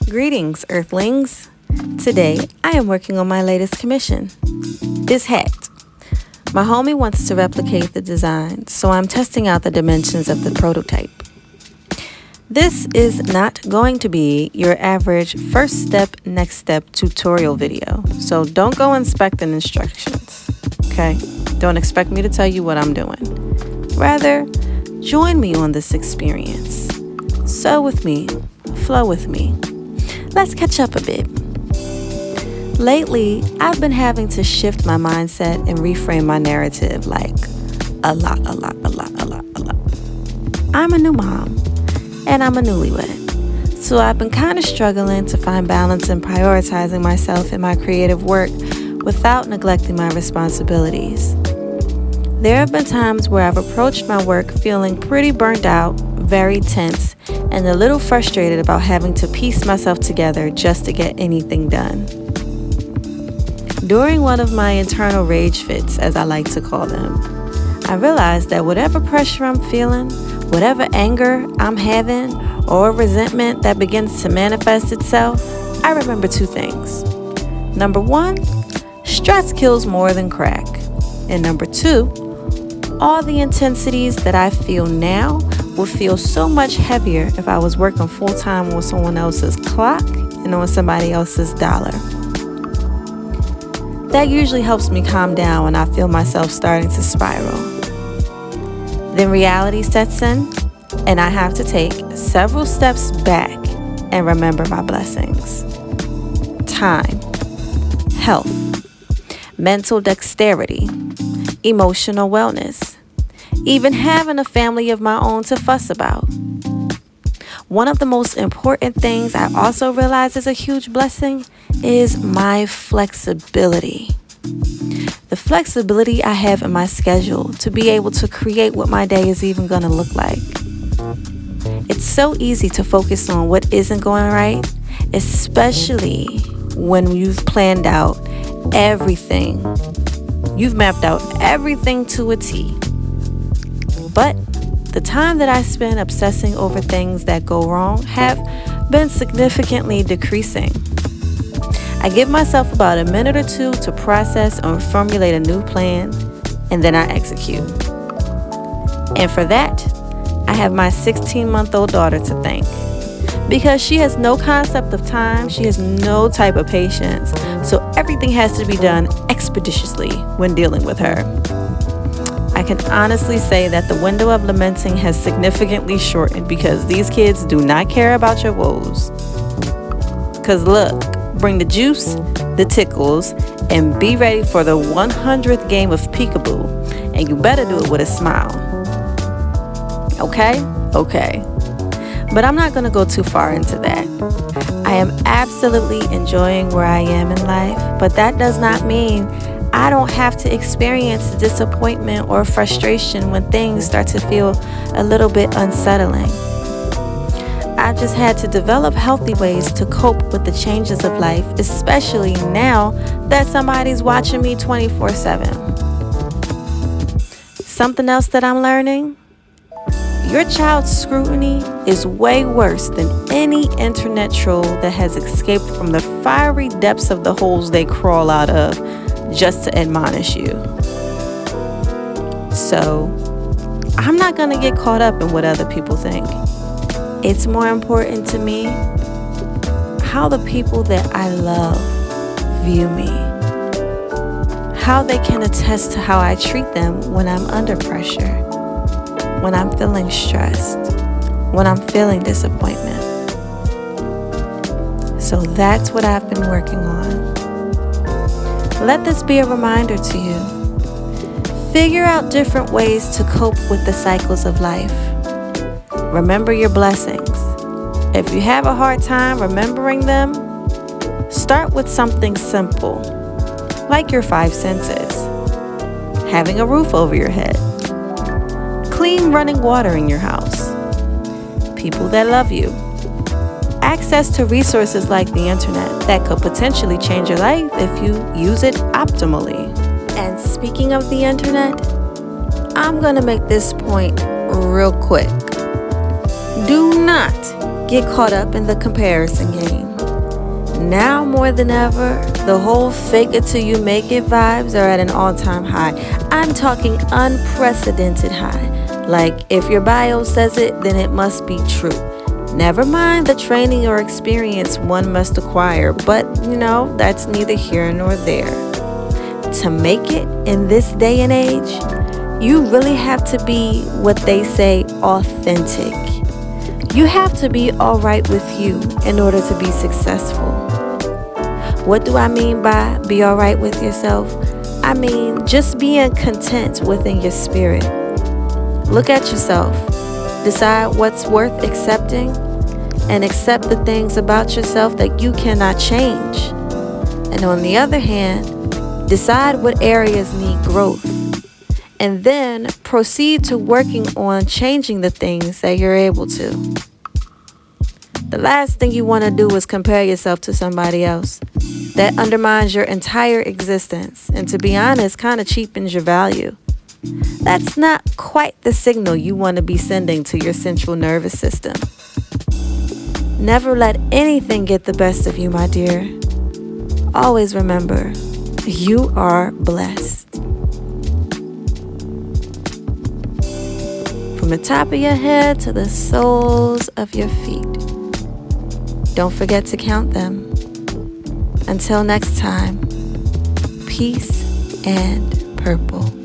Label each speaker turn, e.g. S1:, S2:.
S1: Greetings, Earthlings. Today, I am working on my latest commission, this hat. My homie wants to replicate the design, so I'm testing out the dimensions of the prototype. This is not going to be your average first step, next step tutorial video, so don't go inspecting instructions, okay? Don't expect me to tell you what I'm doing. Rather, join me on this experience. Sew with me, flow with me. Let's catch up a bit. Lately, I've been having to shift my mindset and reframe my narrative like a lot. I'm a new mom, and I'm a newlywed. So I've been kind of struggling to find balance in prioritizing myself and my creative work without neglecting my responsibilities. There have been times where I've approached my work feeling pretty burnt out, very tense, and a little frustrated about having to piece myself together just to get anything done. During one of my internal rage fits, as I like to call them, I realized that whatever pressure I'm feeling, whatever anger I'm having, or resentment that begins to manifest itself, I remember two things. Number one, stress kills more than crack. And number two, all the intensities that I feel now would feel so much heavier if I was working full-time on someone else's clock and on somebody else's dollar. That usually helps me calm down when I feel myself starting to spiral. Then reality sets in, and I have to take several steps back and remember my blessings. Time, health, mental dexterity, emotional wellness, even having a family of my own to fuss about. One of the most important things I also realize is a huge blessing is my flexibility. The flexibility I have in my schedule to be able to create what my day is even going to look like. It's so easy to focus on what isn't going right, especially when you've planned out everything. You've mapped out everything to a T. But the time that I spend obsessing over things that go wrong have been significantly decreasing. I give myself about a minute or two to process and formulate a new plan, and then I execute. And for that, I have my 16-month-old daughter to thank. Because she has no concept of time, she has no type of patience, so everything has to be done expeditiously when dealing with her. I can honestly say that the window of lamenting has significantly shortened because these kids do not care about your woes. Cause look, bring the juice, the tickles, and be ready for the 100th game of peekaboo, and you better do it with a smile. Okay? Okay. But I'm not gonna go too far into that. I am absolutely enjoying where I am in life, but that does not mean I don't have to experience disappointment or frustration when things start to feel a little bit unsettling. I've just had to develop healthy ways to cope with the changes of life, especially now that somebody's watching me 24/7. Something else that I'm learning? Your child's scrutiny is way worse than any internet troll that has escaped from the fiery depths of the holes they crawl out of just to admonish you. So, I'm not going to get caught up in what other people think. It's more important to me how the people that I love view me. How they can attest to how I treat them when I'm under pressure, when I'm feeling stressed, when I'm feeling disappointment. So that's what I've been working on. Let this be a reminder to you. Figure out different ways to cope with the cycles of life. Remember your blessings. If you have a hard time remembering them, start with something simple, like your 5 senses. Having a roof over your head. Clean running water in your house. People that love you. Access to resources like the internet that could potentially change your life if you use it optimally. And speaking of the internet, I'm gonna make this point real quick. Do not get caught up in the comparison game. Now more than ever, the whole fake it till you make it vibes are at an all-time high. I'm talking unprecedented high. Like, if your bio says it, then it must be true. Never mind the training or experience one must acquire, but that's neither here nor there. To make it in this day and age, you really have to be what they say, authentic. You have to be all right with you in order to be successful. What do I mean by be all right with yourself? I mean just being content within your spirit. Look at yourself. Decide what's worth accepting and accept the things about yourself that you cannot change. And on the other hand, decide what areas need growth. And then proceed to working on changing the things that you're able to. The last thing you want to do is compare yourself to somebody else. That undermines your entire existence, and to be honest, kind of cheapens your value. That's not quite the signal you want to be sending to your central nervous system. Never let anything get the best of you, my dear. Always remember, you are blessed. From the top of your head to the soles of your feet. Don't forget to count them. Until next time, peace and purple.